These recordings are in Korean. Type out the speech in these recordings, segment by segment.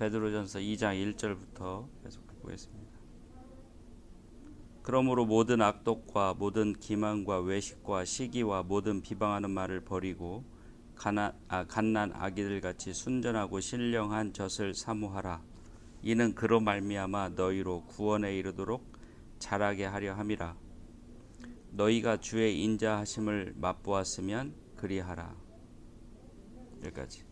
베드로전서 2장 1절부터 계속 보겠습니다. 그러므로 모든 악독과 모든 기만과 외식과 시기와 모든 비방하는 말을 버리고 갓난 아기들 같이 순전하고 신령한 젖을 사모하라. 이는 그로 말미암아 너희로 구원에 이르도록 자라게 하려 함이라. 너희가 주의 인자하심을 맛보았으면 그리하라. 여기까지.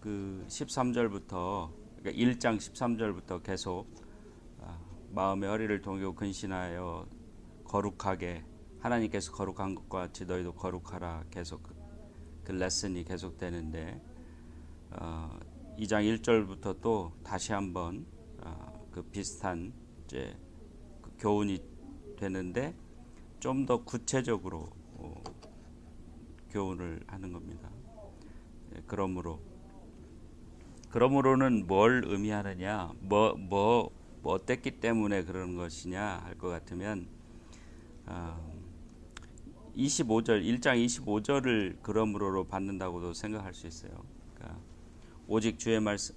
그 13절부터 그러니까 1장 13절부터 계속 마음의 허리를 동이고 근신하여 거룩하게 하나님께서 거룩한 것과 같이 너희도 거룩하라. 계속 그 레슨이 계속되는데 2장 1절부터 또 다시 한번 그 비슷한 이제 그 교훈이 되는데 좀 더 구체적으로 교훈을 하는 겁니다. 그러므로는 뭘 의미하느냐, 뭐 어땠기 때문에 그러는 것이냐 할 것 같으면 25절 1장 25절을 그러므로로 받는다고도 생각할 수 있어요. 그러니까 오직 주의 말씀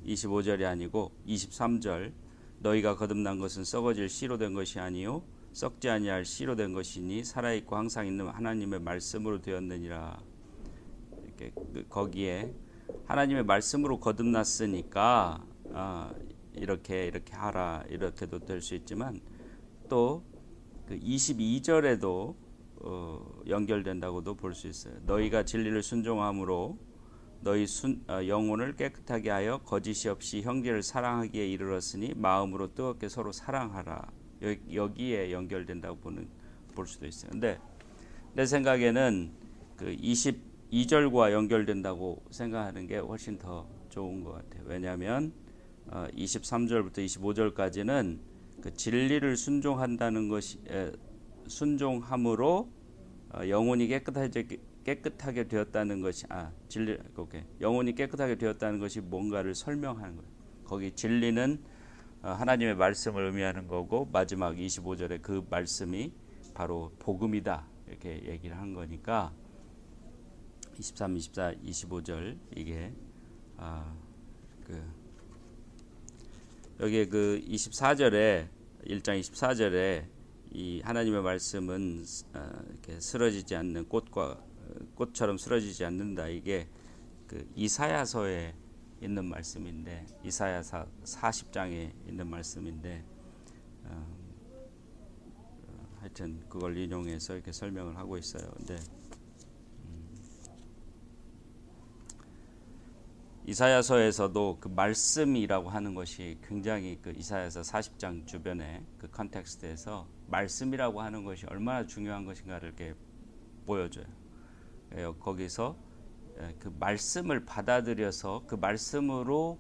25절이 아니고 23절 너희가 거듭난 것은 썩어질 씨로 된 것이 아니요 썩지 아니할 씨로 된 것이니 살아있고 항상 있는 하나님의 말씀으로 되었느니라. 이렇게 거기에 하나님의 말씀으로 거듭났으니까 이렇게 하라 이렇게도 될 수 있지만 또 그 22절에도 연결된다고도 볼 수 있어요. 너희가 진리를 순종함으로 너희 영혼을 깨끗하게 하여 거짓이 없이 형제를 사랑하기에 이르렀으니 마음으로 뜨겁게 서로 사랑하라. 여기에 연결된다고 볼 수도 있어요. 근데 내 생각에는 그 22절과 연결된다고 생각하는 게 훨씬 더 좋은 것 같아요. 왜냐하면 23절부터 25절까지는 그 진리를 순종한다는 것이 순종함으로 영혼이 깨끗하게 되었다는 것이 영혼이 깨끗하게 되었다는 것이 뭔가를 설명하는 거예요. 거기 진리는 하나님의 말씀을 의미하는 거고 마지막 25절에 그 말씀이 바로 복음이다 이렇게 얘기를 한 거니까 23, 24, 25절 이게 여기에 그 24절에 1장 24절에 이 하나님의 말씀은 이렇게 쓰러지지 않는 꽃처럼 쓰러지지 않는다. 이게 그 이사야서에 있는 말씀인데 이사야서 40장에 있는 말씀인데 하여튼 그걸 인용해서 이렇게 설명을 하고 있어요. 근데 이사야서에서도 그 말씀이라고 하는 것이 굉장히 그 이사야서 40장 주변의 그 컨텍스트에서 말씀이라고 하는 것이 얼마나 중요한 것인가를 이렇게 보여줘요. 거기서 그 말씀을 받아들여서 그 말씀으로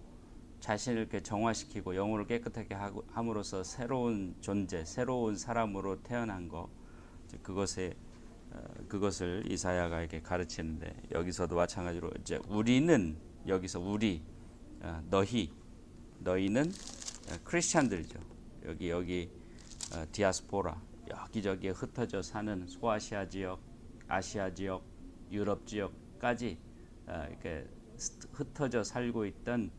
자신을 이렇게 정화시키고 영혼을 깨끗하게 함으로써 새로운 존재, 새로운 사람으로 태어난 것, 그것을 이사야가 이렇게 가르치는데 여기서도 마찬가지로 이제 우리는 여기서 너희는 크리스찬들이죠. 여기 디아스포라 여기저기에 흩어져 사는 소아시아 지역, 아시아 지역, 유럽 지역까지 이렇게 흩어져 살고 있던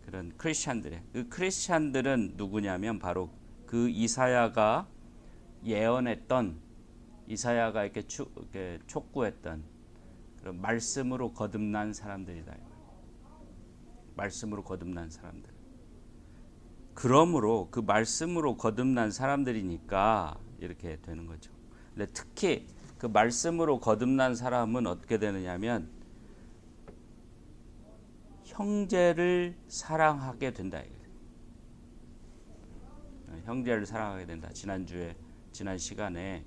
그런 크리스찬들이에요. 그 크리스찬들은 누구냐면 바로 그 이사야가 예언했던 이사야가 이렇게 촉구했던 그런 말씀으로 거듭난 사람들이다. 말씀으로 거듭난 사람들. 그러므로 그 말씀으로 거듭난 사람들이니까 이렇게 되는 거죠. 근데 특히 그 말씀으로 거듭난 사람은 어떻게 되느냐면 형제를 사랑하게 된다. 형제를 사랑하게 된다. 지난 시간에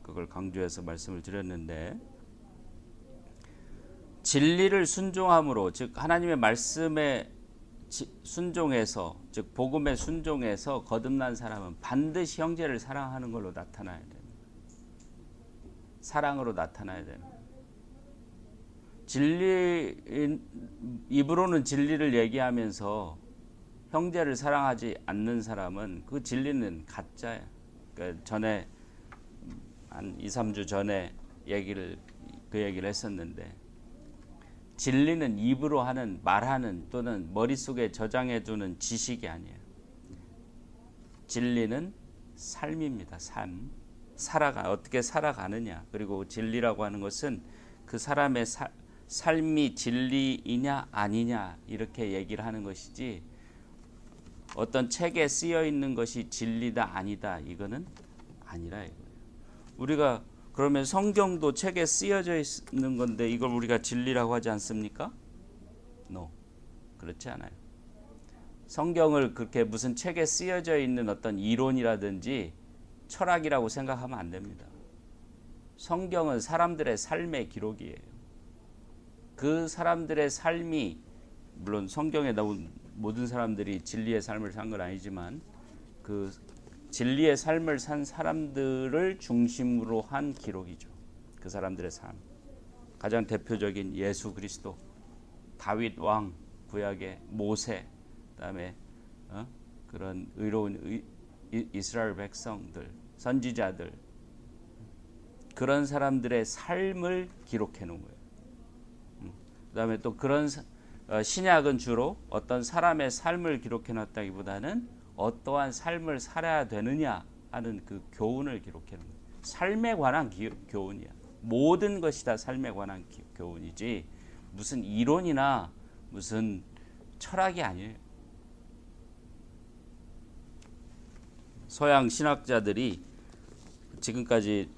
그걸 강조해서 말씀을 드렸는데 진리를 순종함으로 즉 하나님의 말씀에 순종해서 즉 복음에 순종해서 거듭난 사람은 반드시 형제를 사랑하는 걸로 나타나야 됩니다. 사랑으로 나타나야 됩니다. 입으로는 진리를 얘기하면서 형제를 사랑하지 않는 사람은 그 진리는 가짜예요. 그러니까 전에 한 2, 3주 전에 얘기를 그 얘기를 했었는데, 진리는 입으로 하는, 말하는 또는 머릿속에 저장해두는 지식이 아니에요. 진리는 삶입니다. 삶. 어떻게 살아가느냐. 그리고 진리라고 하는 것은 그 사람의 삶이 진리이냐 아니냐 이렇게 얘기를 하는 것이지, 어떤 책에 쓰여 있는 것이 진리다 아니다 이거는 아니라 이거예요. 우리가 그러면 성경도 책에 쓰여져 있는 건데 이걸 우리가 진리라고 하지 않습니까? No. 그렇지 않아요. 성경을 그렇게 무슨 책에 쓰여져 있는 어떤 이론이라든지 철학이라고 생각하면 안 됩니다. 성경은 사람들의 삶의 기록이에요. 그 사람들의 삶이, 물론 성경에 나온 모든 사람들이 진리의 삶을 산 건 아니지만, 그 진리의 삶을 산 사람들을 중심으로 한 기록이죠. 그 사람들의 삶. 가장 대표적인 예수 그리스도, 다윗 왕, 구약의 모세, 그다음에 그런 의로운 이스라엘 백성들, 선지자들, 그런 사람들의 삶을 기록해 놓은 거예요. 그다음에 또 그런 신약은 주로 어떤 사람의 삶을 기록해 놨다기보다는 어떠한 삶을 살아야 되느냐 하는 그 교훈을 기록해 놓은 거예요. 삶에 관한 교훈이야. 모든 것이 다 삶에 관한 교훈이지 무슨 이론이나 무슨 철학이 아니에요. 서양 신학자들이 지금까지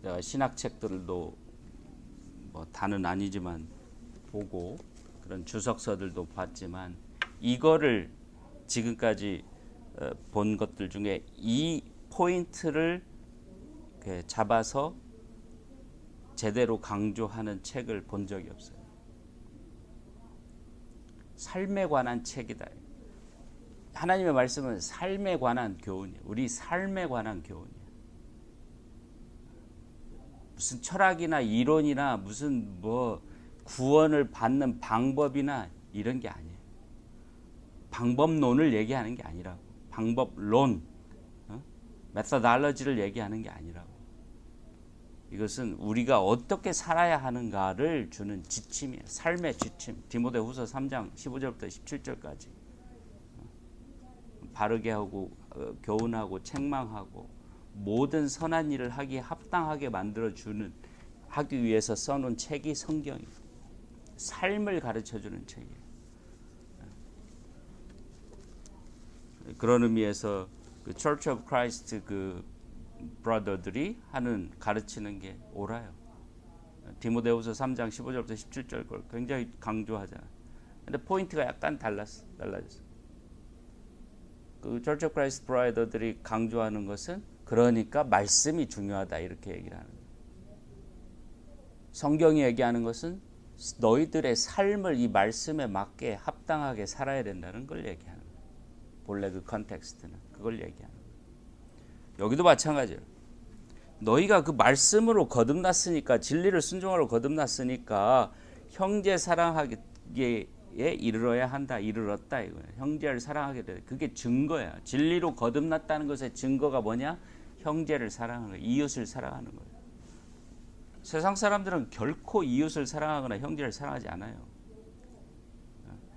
내가 신학책들도 뭐 다는 아니지만 보고 그런 주석서들도 봤지만, 이거를 지금까지 본 것들 중에 이 포인트를 잡아서 제대로 강조하는 책을 본 적이 없어요. 삶에 관한 책이다. 하나님의 말씀은 삶에 관한 교훈이에요. 우리 삶에 관한 교훈이에요. 무슨 철학이나 이론이나 무슨 뭐 구원을 받는 방법이나 이런 게 아니에요. 방법론을 얘기하는 게 아니라고. 방법론, 메서달러지를 얘기하는 게 아니라고. 이것은 우리가 어떻게 살아야 하는가를 주는 지침이에요. 삶의 지침. 디모데후서 3장 15절부터 17절까지. 바르게 하고 교훈하고 책망하고 모든 선한 일을 하기에 합당하게 만들어주는, 하기 위해서 써놓은 책이 성경이에요. 삶을 가르쳐주는 책이에요. 그런 의미에서 그 Church of Christ 그 브라더들이 하는 가르치는 게 옳아요. 디모데후서 3장 15절부터 17절 걸 굉장히 강조하잖아요. 근데 포인트가 약간 달라졌어요. 그 Church of Christ 브라더들이 강조하는 것은 그러니까 말씀이 중요하다 이렇게 얘기를 하는 거예요. 성경이 얘기하는 것은 너희들의 삶을 이 말씀에 맞게 합당하게 살아야 된다는 걸 얘기하는 거예요. 본래 그 컨텍스트는 그걸 얘기하는 거예요. 여기도 마찬가지예요. 너희가 그 말씀으로 거듭났으니까, 진리를 순종하러 거듭났으니까 형제 사랑하기에 이르러야 한다. 이르렀다 이거예요. 형제를 사랑하게 돼. 그게 증거야. 진리로 거듭났다는 것의 증거가 뭐냐? 형제를 사랑하는 거예요. 이웃을 사랑하는 거예요. 세상 사람들은 결코 이웃을 사랑하거나 형제를 사랑하지 않아요.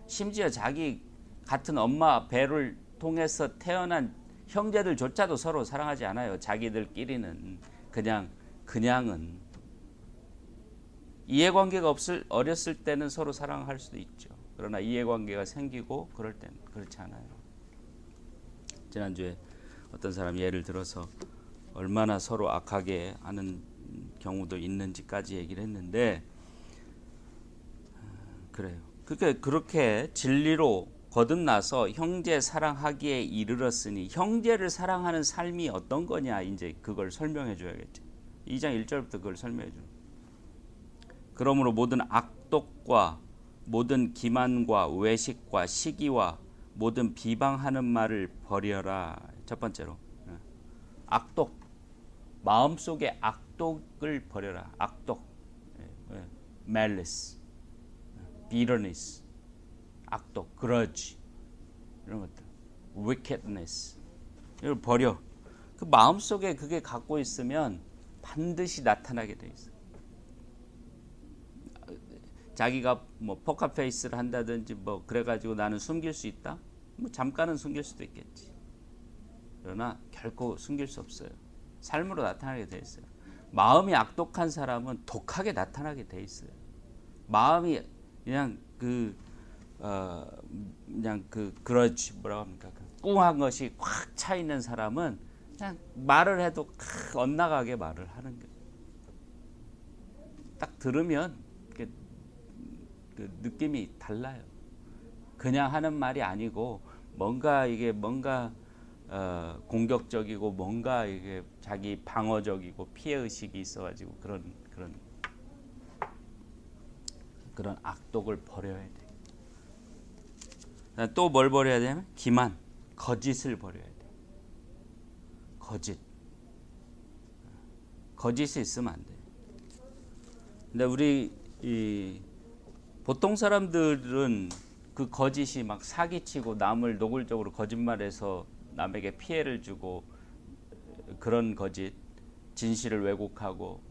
심지어 자기 같은 엄마 배를 통해서 태어난 형제들조차도 서로 사랑하지 않아요. 자기들끼리는 그냥은 이해관계가 어렸을 때는 서로 사랑할 수도 있죠. 그러나 이해관계가 생기고 그럴 때는 그렇지 않아요. 지난주에 어떤 사람이 예를 들어서 얼마나 서로 악하게 하는 경우도 있는지까지 얘기를 했는데, 그래요. 그렇게 진리로 거듭나서 형제 사랑하기에 이르렀으니, 형제를 사랑하는 삶이 어떤 거냐 이제 그걸 설명해 줘야겠죠. 2장 1절부터 그걸 설명해 줘. 그러므로 모든 악독과 모든 기만과 외식과 시기와 모든 비방하는 말을 버려라. 첫 번째로 악독, 마음속에 악독을 버려라. 악독, malice, bitterness, 악독, grudge 이런 것들, wickedness 이걸 버려. 그 마음속에 그게 갖고 있으면 반드시 나타나게 돼 있어. 자기가 뭐 포카페이스를 한다든지 뭐 그래가지고 나는 숨길 수 있다? 뭐 잠깐은 숨길 수도 있겠지. 그러나 결코 숨길 수 없어요. 삶으로 나타나게 돼 있어요. 마음이 악독한 사람은 독하게 나타나게 돼 있어요. 마음이 그냥 그러지 뭐라고 합니까? 꿍한 것이 꽉 차 있는 사람은 그냥 말을 해도 엇나가게 말을 하는 거예요. 딱 들으면 그 느낌이 달라요. 그냥 하는 말이 아니고 뭔가 공격적이고 뭔가 이게 자기 방어적이고 피해 의식이 있어가지고 그런 악독을 버려야 돼. 또 뭘 버려야 되냐면 기만, 거짓을 버려야 돼. 거짓이 있으면 안 돼. 근데 우리 보통 사람들은 그 거짓이 막 사기치고 남을 노골적으로 거짓말해서 남에게 피해를 주고 그런 거짓, 진실을 왜곡하고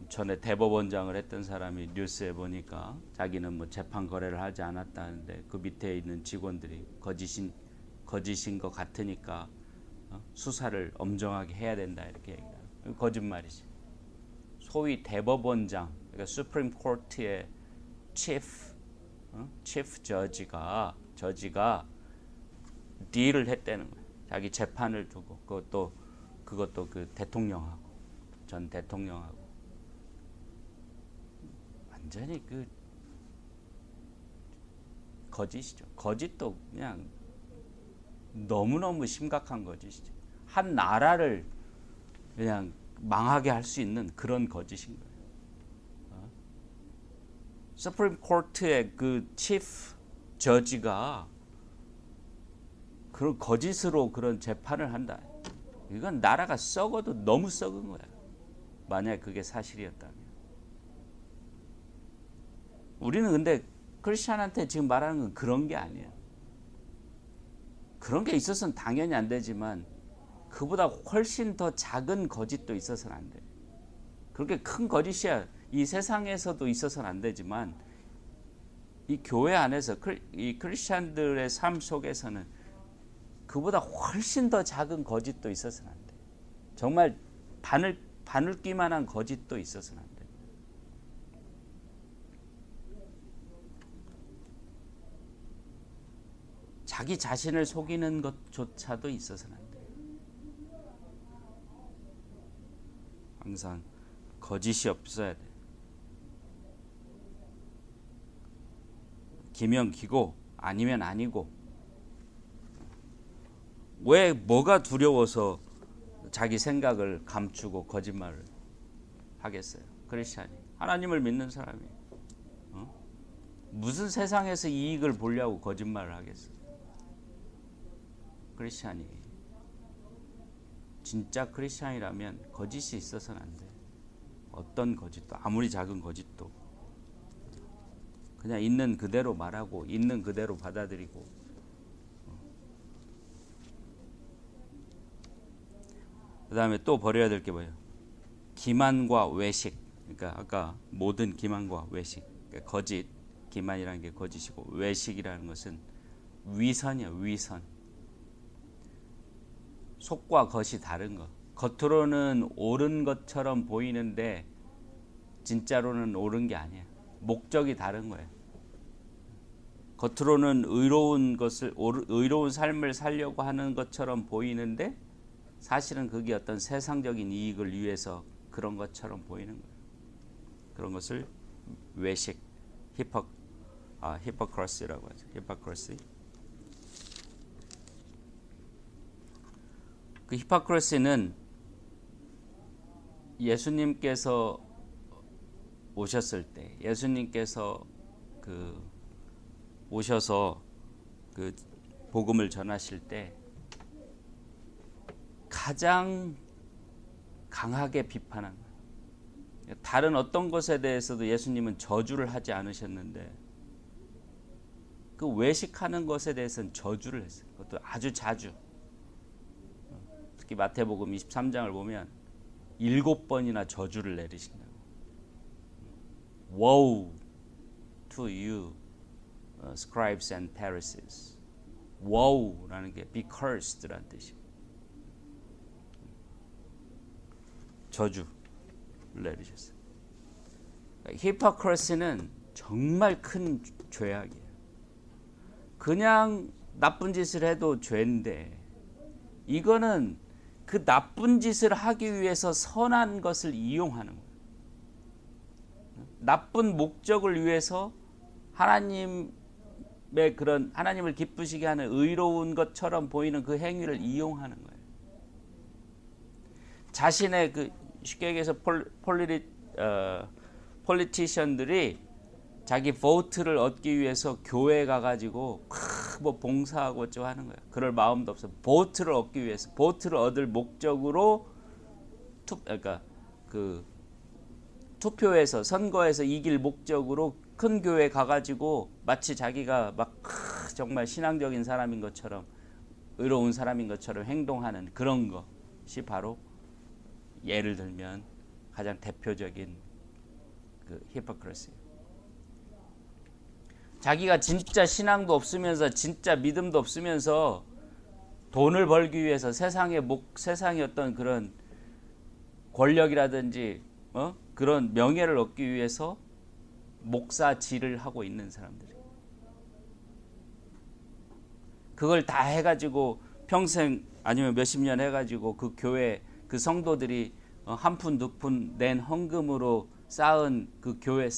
전에 대법원장을 했던 사람이 뉴스에 보니까 자기는 뭐 재판 거래를 하지 않았다는데 그 밑에 있는 직원들이 거짓인 것 같으니까 수사를 엄정하게 해야 된다 이렇게 얘기해요. 거짓말이지. 소위 대법원장, 그러니까 수프림 코트의 치프 저지가 딜을 했다는 거예요. 자기 재판을 두고 그것도 그 대통령하고 전 대통령하고 완전히 그 거짓이죠. 거짓도 그냥 너무너무 심각한 거짓이죠. 한 나라를 그냥 망하게 할 수 있는 그런 거짓인 거예요. 수프림 코트의 그 치프 저지가 그런 거짓으로 그런 재판을 한다. 이건 나라가 썩어도 너무 썩은 거야. 만약 그게 사실이었다면. 우리는 근데 크리스찬한테 지금 말하는 건 그런 게 아니에요. 그런 게 있어서는 당연히 안 되지만 그보다 훨씬 더 작은 거짓도 있어서는 안 돼. 그렇게 큰 거짓이야 이 세상에서도 있어서는 안 되지만 이 교회 안에서 이 크리스찬들의 삶 속에서는 그보다 훨씬 더 작은 거짓도 있어서는 안 돼. 정말 바늘기만한 거짓도 있어서는 안 돼. 자기 자신을 속이는 것조차도 있어서는 안 돼. 항상 거짓이 없어야 돼. 기면 기고 아니면 아니고. 왜 뭐가 두려워서 자기 생각을 감추고 거짓말을 하겠어요? 크리스찬이 하나님을 믿는 사람이 무슨 세상에서 이익을 보려고 거짓말을 하겠어요? 크리스찬이 진짜 크리스찬이라면 거짓이 있어서는 안 돼. 어떤 거짓도 아무리 작은 거짓도 그냥 있는 그대로 말하고 있는 그대로 받아들이고. 그 다음에 또 버려야 될 게 뭐예요? 기만과 외식. 그러니까 아까 모든 기만과 외식. 그러니까 거짓, 기만이라는 게 거짓이고 외식이라는 것은 위선이에요. 위선. 속과 겉이 다른 거. 겉으로는 옳은 것처럼 보이는데 진짜로는 옳은 게 아니야. 목적이 다른 거예요. 겉으로는 의로운 삶을 살려고 하는 것처럼 보이는데 사실은 그게 어떤 세상적인 이익을 위해서 그런 것처럼 보이는 거예요. 그런 것을 외식, 히포크러시라고 하죠. 히포크러시. 그 히포크러시는 예수님께서 오셨을 때, 예수님께서 오셔서 그 복음을 전하실 때 가장 강하게 비판한 거예요. 다른 어떤 것에 대해서도 예수님은 저주를 하지 않으셨는데 그 외식하는 것에 대해서는 저주를 했어요. 그것도 아주 자주. 특히 마태복음 23장을 보면 7번이나 저주를 내리신다고. Woe to you, scribes and Pharisees. Woe라는 게 be cursed라는 뜻이에요. 저주를 내리셨어요. 히포크리시는 정말 큰 죄악이에요. 그냥 나쁜 짓을 해도 죄인데 이거는 그 나쁜 짓을 하기 위해서 선한 것을 이용하는 거예요. 나쁜 목적을 위해서 하나님의 그런 하나님을 기쁘시게 하는 의로운 것처럼 보이는 그 행위를 이용하는 거예요. 자신의 그 쉽게 얘기해서 폴리티션들이 자기 보트를 얻기 위해서 교회에 가가지고 뭐 봉사하고 어쩌고 하는 거예요. 그럴 마음도 없어. 보트를 얻기 위해서 보트를 얻을 목적으로 그러니까 그 투표에서 선거에서 이길 목적으로 큰 교회에 가가지고 마치 자기가 막 정말 신앙적인 사람인 것처럼 의로운 사람인 것처럼 행동하는 그런 것이 바로 예를 들면 가장 대표적인 그 히포크리시예요. 자기가 진짜 신앙도 없으면서 진짜 믿음도 없으면서 돈을 벌기 위해서 세상의 어떤 그런 권력이라든지 그런 명예를 얻기 위해서 목사질을 하고 있는 사람들이. 그걸 다 해가지고 평생 아니면 몇십 년 해가지고 그 교회 그 성도들이 한 푼 두 푼 낸 헌금으로 쌓인 그 교회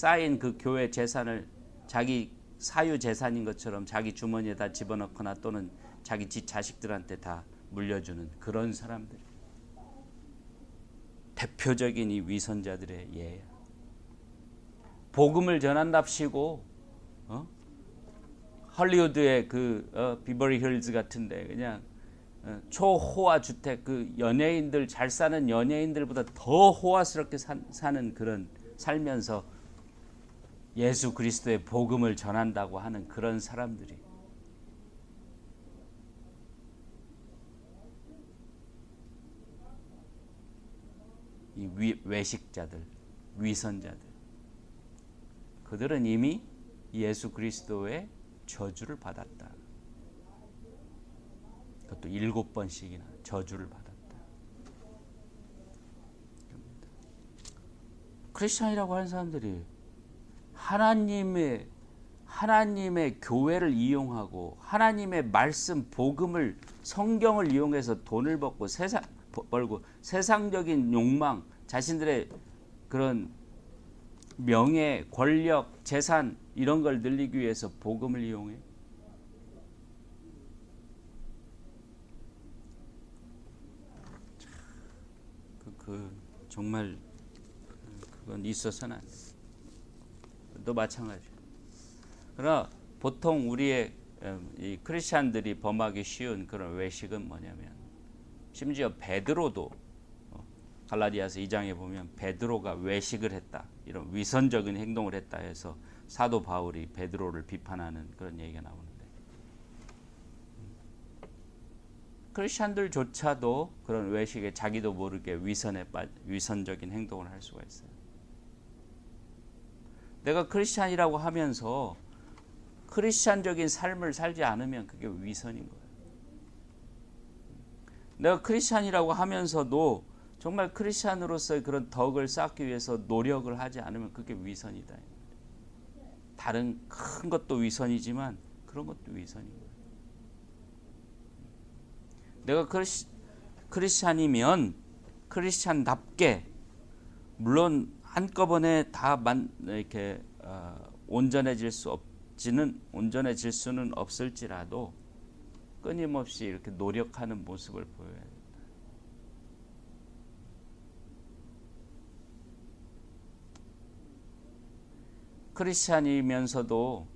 재산을 자기 사유 재산인 것처럼 자기 주머니에 다 집어넣거나 또는 자기 자식들한테 다 물려주는 그런 사람들. 대표적인 이 위선자들의 예야. 복음을 전한답시고 헐리우드의 그 비버리 힐즈 같은데 그냥 초호화 주택 그 연예인들 잘 사는 연예인들보다 더 호화스럽게 사는 그런 살면서 예수 그리스도의 복음을 전한다고 하는 그런 사람들이 이 외식자들, 위선자들 그들은 이미 예수 그리스도의 저주를 받았다. 그것도 7번씩이나 저주를 받았다. 크리스천이라고 하는 사람들이 하나님의 교회를 이용하고 하나님의 말씀 복음을 성경을 이용해서 돈을 벌고 세상적인 욕망 자신들의 그런 명예, 권력, 재산 이런 걸 늘리기 위해서 복음을 이용해. 정말 그건 있어서는 안 돼. 또 마찬가지. 그러나 보통 우리의 이 크리스찬들이 범하기 쉬운 그런 외식은 뭐냐면 심지어 베드로도 갈라디아서 2장에 보면 베드로가 외식을 했다. 이런 위선적인 행동을 했다 해서 사도 바울이 베드로를 비판하는 그런 얘기가 나오는데 크리스찬들조차도 그런 외식에 자기도 모르게 위선적인 행동을 할 수가 있어요. 내가 크리스찬이라고 하면서 크리스찬적인 삶을 살지 않으면 그게 위선인 거예요. 내가 크리스찬이라고 하면서도 정말 크리스찬으로서의 그런 덕을 쌓기 위해서 노력을 하지 않으면 그게 위선이다. 다른 큰 것도 위선이지만 그런 것도 위선인 거예요. 내가 크리스찬이면 크리스찬답게 물론 한꺼번에 다 이렇게 온전해질 수는 없을지라도 끊임없이 이렇게 노력하는 모습을 보여야 된다. 크리스찬이면서도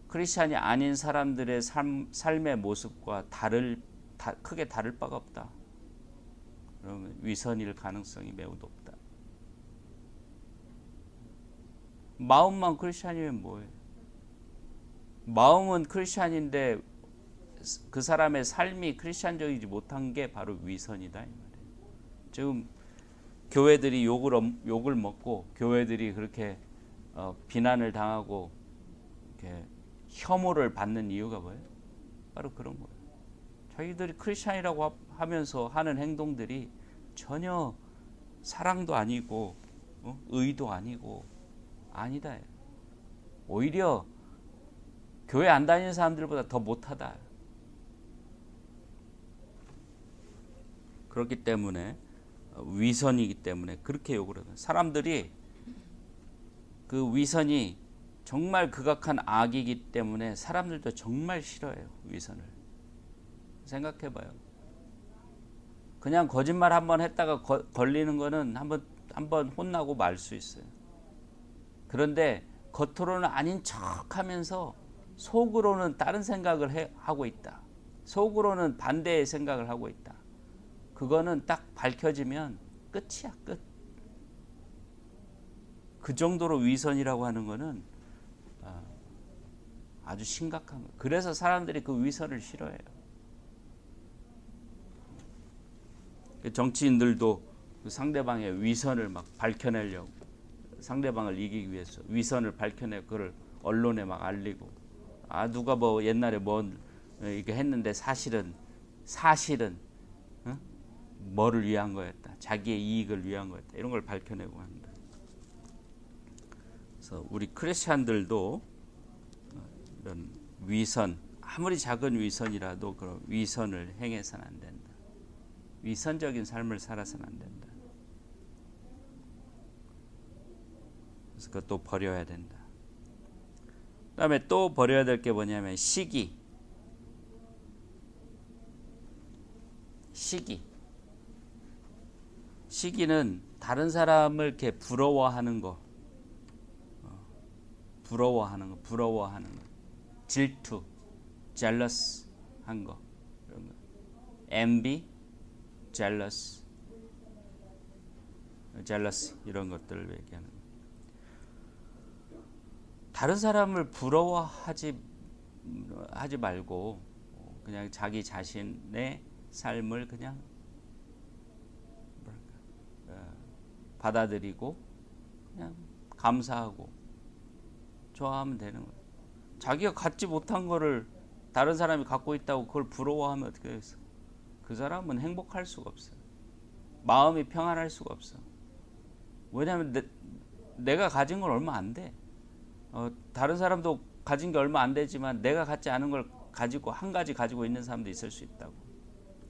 크리스찬이 아닌 사람들의 삶의 모습과 크게 다를 바가 없다. 그러면 위선일 가능성이 매우 높다. 마음만 크리스찬이면 뭐예요? 마음은 크리스찬인데 그 사람의 삶이 크리스찬적이지 못한 게 바로 위선이다 이 말이에요. 지금 교회들이 욕을 먹고 교회들이 그렇게 비난을 당하고 이렇게 혐오를 받는 이유가 뭐예요? 바로 그런 거예요. 자기들이 크리스찬이라고 하면서 하는 행동들이 전혀 사랑도 아니고 의도 아니고 아니다. 오히려 교회 안 다니는 사람들보다 더 못하다. 그렇기 때문에 위선이기 때문에 그렇게 욕을 해요. 사람들이 그 위선이 정말 극악한 악이기 때문에 사람들도 정말 싫어해요. 위선을. 생각해봐요. 그냥 거짓말 한번 했다가 걸리는 거는 한번 혼나고 말 수 있어요. 그런데 겉으로는 아닌 척하면서 속으로는 다른 생각을 하고 있다. 속으로는 반대의 생각을 하고 있다. 그거는 딱 밝혀지면 끝이야, 끝. 그 정도로 위선이라고 하는 거는 아주 심각한 거예요. 그래서 사람들이 그 위선을 싫어해요. 정치인들도 그 상대방의 위선을 막 밝혀내려고, 상대방을 이기기 위해서 위선을 밝혀내고 그걸 언론에 막 알리고, 누가 뭐 옛날에 이렇게 했는데 사실은 뭐를 위한 거였다. 자기의 이익을 위한 거였다. 이런 걸 밝혀내고 한다. 그래서 우리 크리스찬들도 이런 위선, 아무리 작은 위선이라도 그런 위선을 행해서는 안 된다. 위선적인 삶을 살아서는 안 된다. 그래서 그것도 버려야 된다. 그 다음에 또 버려야 될 게 뭐냐면 시기. 시기는 다른 사람을 이렇게 부러워하는 거, 질투, jealous 한 거, 이런 거. envy, jealous 이런 것들을 얘기하는 거. 다른 사람을 부러워하지 말고 그냥 자기 자신의 삶을 그냥 받아들이고 그냥 감사하고 좋아하면 되는 거예요. 자기가 갖지 못한 거를 다른 사람이 갖고 있다고 그걸 부러워하면 어떻게 되겠어? 그 사람은 행복할 수가 없어요. 마음이 평안할 수가 없어. 왜냐하면 내가 가진 건 얼마 안 돼. 다른 사람도 가진 게 얼마 안 되지만 내가 갖지 않은 걸 가지고 한 가지 가지고 있는 사람도 있을 수 있다고.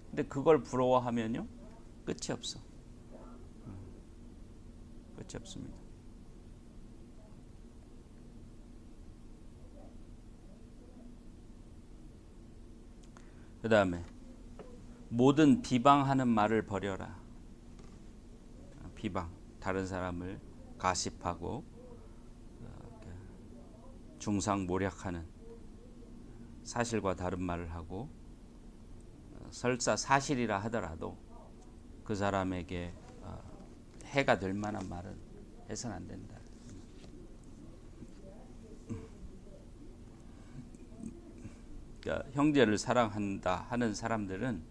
근데 그걸 부러워하면요 끝이 없어. 끝이 없습니다. 그 다음에 모든 비방하는 말을 버려라. 비방, 다른 사람을 가십하고 중상모략하는, 사실과 다른 말을 하고 설사 사실이라 하더라도 그 사람에게 해가 될 만한 말은 해서는 안 된다. 그러니까 형제를 사랑한다 하는 사람들은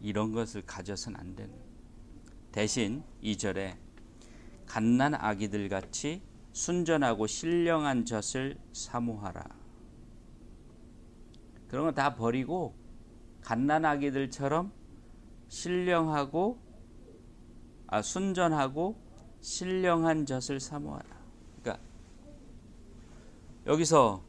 이런 것을 가져서는 안 되는. 대신 2절에 갓난 아기들 같이 순전하고 신령한 젖을 사모하라. 그런 거 다 버리고 갓난 아기들처럼 순전하고 신령한 젖을 사모하라. 그러니까 여기서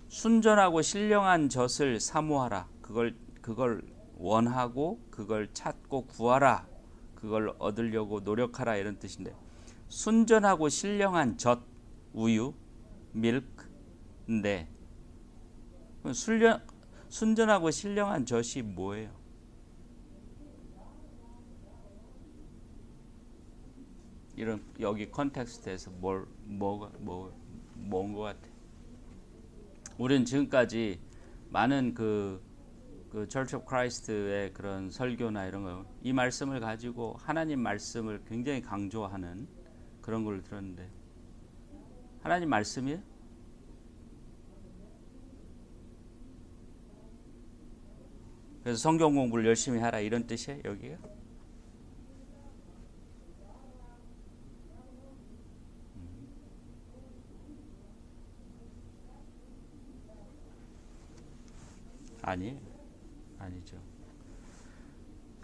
순전하고 신령한 젖을 사모하라. 그걸 원하고 그걸 찾고 구하라. 그걸 얻으려고 노력하라 이런 뜻인데, 순전하고 신령한 젖, 우유, 밀크인데 순전하고 신령한 젖이 뭐예요? 이런 여기 컨텍스트에서 뭔 것 같아? 우리는 지금까지 많은 그 Church of Christ의 그런 설교나 이런 거, 이 말씀을 가지고 하나님 말씀을 굉장히 강조하는 그런 걸 들었는데, 하나님 말씀이에요? 그래서 성경 공부를 열심히 하라 이런 뜻이에요, 여기가? 아니죠.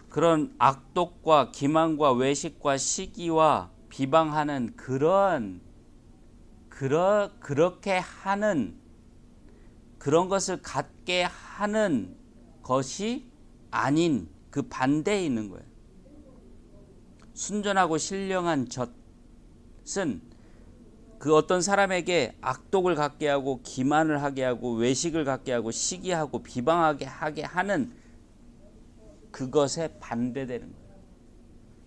그런 악독과 기만과 외식과 시기와 비방하는 그렇게 하는 그런 것을 갖게 하는 것이 아닌 그 반대에 있는 거예요. 순전하고 신령한 젖은 그 어떤 사람에게 악독을 갖게 하고 기만을 하게 하고 외식을 갖게 하고 시기하고 비방하게 하게 하는 그것에 반대되는 거예요.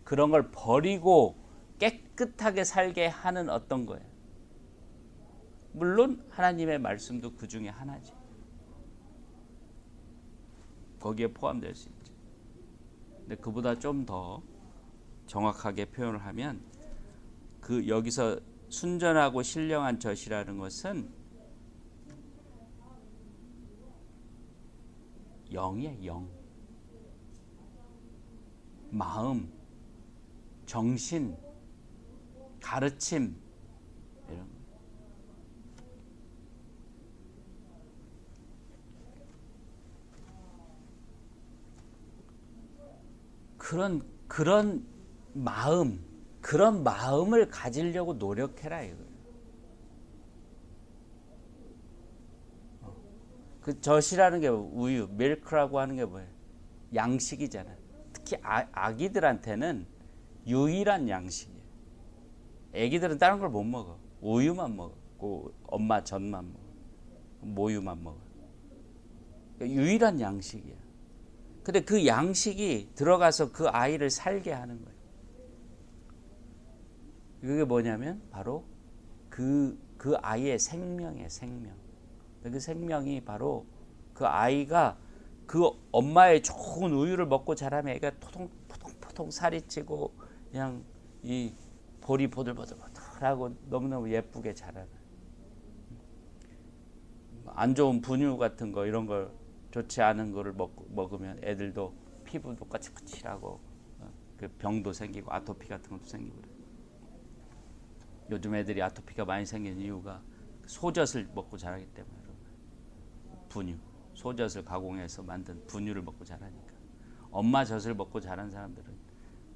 그런 걸 버리고 깨끗하게 살게 하는 어떤 거예요. 물론 하나님의 말씀도 그 중에 하나지. 거기에 포함될 수 있지. 근데 그보다 좀 더 정확하게 표현을 하면 그 여기서 순전하고 신령한 젖이라는 것은 영이에요. 영. 마음, 정신, 가르침 이런 거. 그런 마음, 그런 마음을 가지려고 노력해라 이거예요. 그 젖이라는 게 우유, 밀크라고 하는 게 뭐예요? 양식이잖아요. 특히 아기들한테는 유일한 양식이에요. 애기들은 다른 걸 못 먹어. 우유만 먹고 엄마 젖만 먹어. 모유만 먹어. 그러니까 유일한 양식이야. 근데 그 양식이 들어가서 그 아이를 살게 하는 거예요. 그게 뭐냐면 바로 그 아이의 생명이에요. 생명. 그 생명이 바로 그 아이가 그 엄마의 좋은 우유를 먹고 자라면 애가 포동포동 살이 찌고 그냥 이 볼이 보들보들하고 너무너무 예쁘게 자라는. 안 좋은 분유 같은 거 이런 걸 좋지 않은 거를 먹으면 애들도 피부도 까칠까칠하고 그 병도 생기고 아토피 같은 것도 생기고 그래요. 요즘 애들이 아토피가 많이 생기는 이유가 소젖을 먹고 자라기 때문에. 분유, 소젖을 가공해서 만든 분유를 먹고 자라니까. 엄마 젖을 먹고 자란 사람들은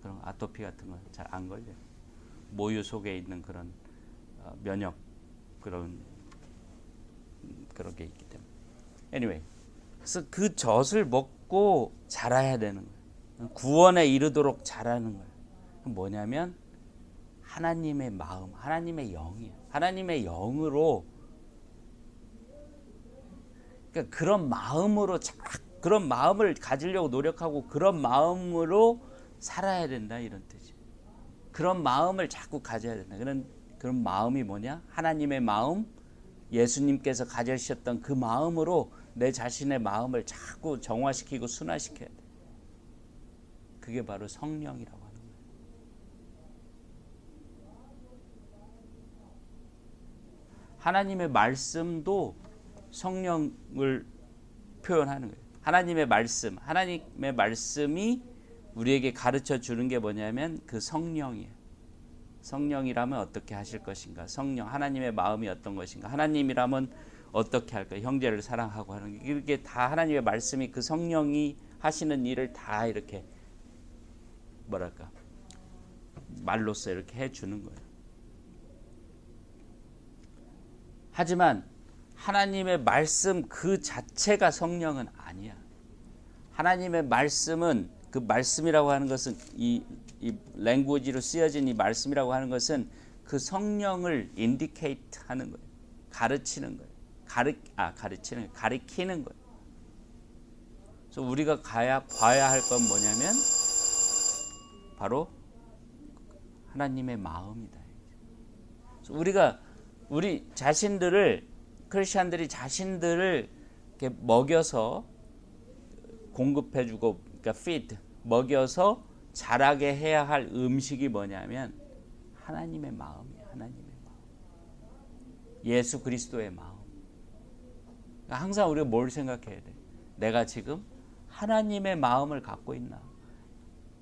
그런 아토피 같은 건 잘 안 걸려요. 모유 속에 있는 그런 면역 그런 게 있기 때문에. anyway, 그래서 그 젖을 먹고 자라야 되는 거예요. 구원에 이르도록 자라는 거예요. 뭐냐면 하나님의 마음, 하나님의 영이에요. 하나님의 영으로, 그러니까 그런 마음으로, 그런 마음을 가지려고 노력하고 그런 마음으로 살아야 된다 이런 뜻이에요. 그런 마음을 자꾸 가져야 된다. 그런 마음이 뭐냐? 하나님의 마음, 예수님께서 가지셨던 그 마음으로 내 자신의 마음을 자꾸 정화시키고 순화시켜야 돼. 그게 바로 성령이라고 하는 거예요. 하나님의 말씀도 성령을 표현하는 거예요. 하나님의 말씀이 우리에게 가르쳐 주는 게 뭐냐면 그 성령이에요. 성령이라면 어떻게 하실 것인가? 성령, 하나님의 마음이 어떤 것인가? 하나님이라면 어떻게 할까? 형제를 사랑하고 하는 게, 이게 다 하나님의 말씀이 그 성령이 하시는 일을 다 이렇게 뭐랄까 말로써 이렇게 해주는 거예요. 하지만 하나님의 말씀 그 자체가 성령은 아니야. 하나님의 말씀은, 그 말씀이라고 하는 것은 이 랭귀지로 쓰여진 이 말씀이라고 하는 것은 그 성령을 인디케이트 하는 거예요. 가르치는 거예요. 가리키는 거예요. 그래서 우리가 봐야 할 건 뭐냐면 바로 하나님의 마음이다. 그래서 우리 자신들을, 크리스천들이 자신들을 이렇게 먹여서 공급해주고, 그러니까 feed, 먹여서 자라게 해야 할 음식이 뭐냐면 하나님의 마음이에요. 하나님의 마음. 예수 그리스도의 마음. 그러니까 항상 우리가 뭘 생각해야 돼? 내가 지금 하나님의 마음을 갖고 있나?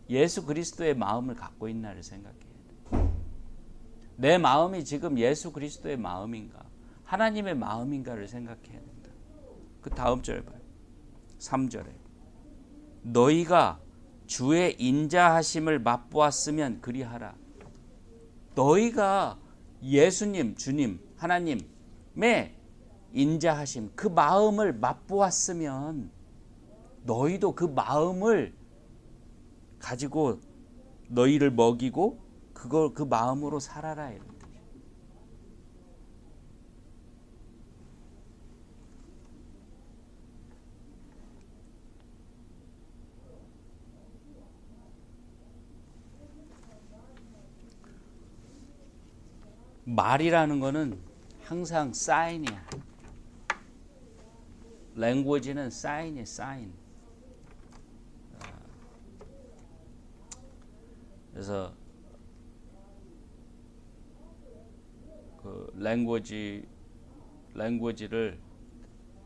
예수 그리스도의 마음을 갖고 있나를 생각해야 돼. 내 마음이 지금 예수 그리스도의 마음인가? 하나님의 마음인가를 생각해야 된다. 그 다음 절 봐요. 3절에 너희가 주의 인자하심을 맛보았으면 그리하라. 너희가 예수님, 주님, 하나님의 인자하심, 그 마음을 맛보았으면 너희도 그 마음을 가지고 너희를 먹이고 그 마음으로 살아라. 말이라는 거는 항상 사인이야. 랭귀지는 사인이야, 사인. 그래서 그 랭귀지를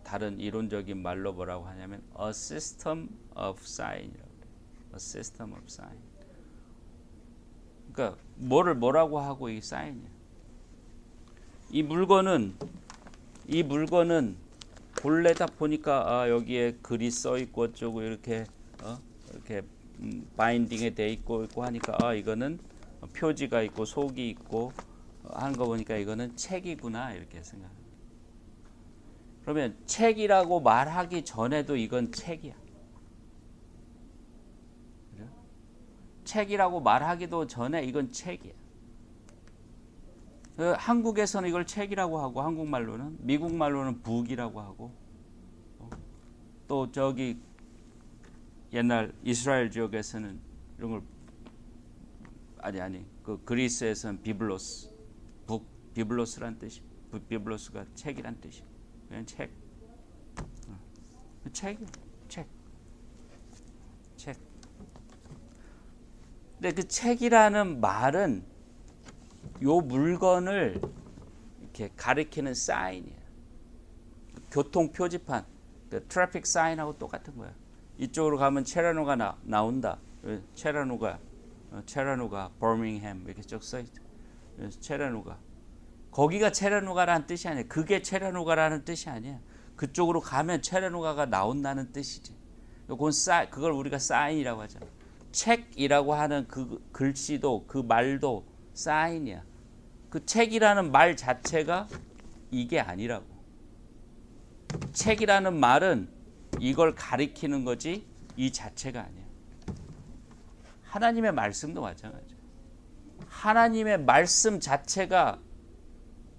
다른 이론적인 말로 뭐라고 하냐면 a system of sign이라고 그래요. a system of sign. 그러니까 뭐라고 하고 이 사인이야. 이 물건은 본래 딱 보니까 여기에 글이 써 있고 어쩌고 이렇게 바인딩에 돼 있고 하니까 이거는 표지가 있고 속이 있고 하는 거 보니까 이거는 책이구나 이렇게 생각합니다. 그러면 책이라고 말하기 전에도 이건 책이야. 그죠? 책이라고 말하기도 전에 이건 책이야. 한국에서는 이걸 책이라고 하고 한국말로는, 미국말로는 북이라고 하고, 또 저기 옛날 이스라엘 지역에서는 이런 걸 그 그리스에서는 비블로스, 비블로스란 뜻이, 비블로스가 책이란 뜻이, 그냥 책, 책. 근데 그 책이라는 말은 요 물건을 이렇게 가리키는 사인이에요. 교통 표지판, 그 트래픽 사인하고 똑같은 거야. 이쪽으로 가면 체라노가 나온다. 체라노가 버밍햄 이렇게 쭉 써 있죠. 체라노가. 거기가 체라노가라는 뜻이 아니야. 그게 체라노가라는 뜻이 아니야. 그쪽으로 가면 체라노가가 나온다는 뜻이지. 그걸 우리가 사인이라고 하잖아. 책이라고 하는 그 글씨도 그 말도 사인이야. 그 책이라는 말 자체가 이게 아니라고. 책이라는 말은 이걸 가리키는 거지 이 자체가 아니야. 하나님의 말씀도 마찬가지야. 하나님의 말씀 자체가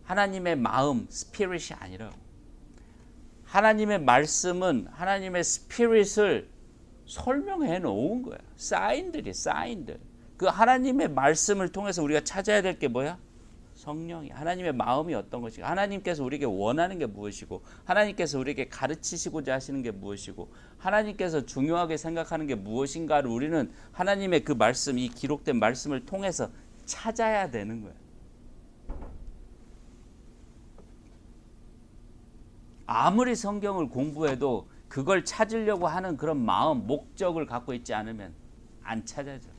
하나님의 마음, 스피릿이 아니라고. 하나님의 말씀은 하나님의 스피릿을 설명해 놓은 거야. 사인들. 그 하나님의 말씀을 통해서 우리가 찾아야 될 게 뭐야? 성령이. 하나님의 마음이 어떤 것이고, 하나님께서 우리에게 원하는 게 무엇이고, 하나님께서 우리에게 가르치시고자 하시는 게 무엇이고, 하나님께서 중요하게 생각하는 게 무엇인가를 우리는 하나님의 그 말씀, 이 기록된 말씀을 통해서 찾아야 되는 거야. 아무리 성경을 공부해도 그걸 찾으려고 하는 그런 마음, 목적을 갖고 있지 않으면 안 찾아져.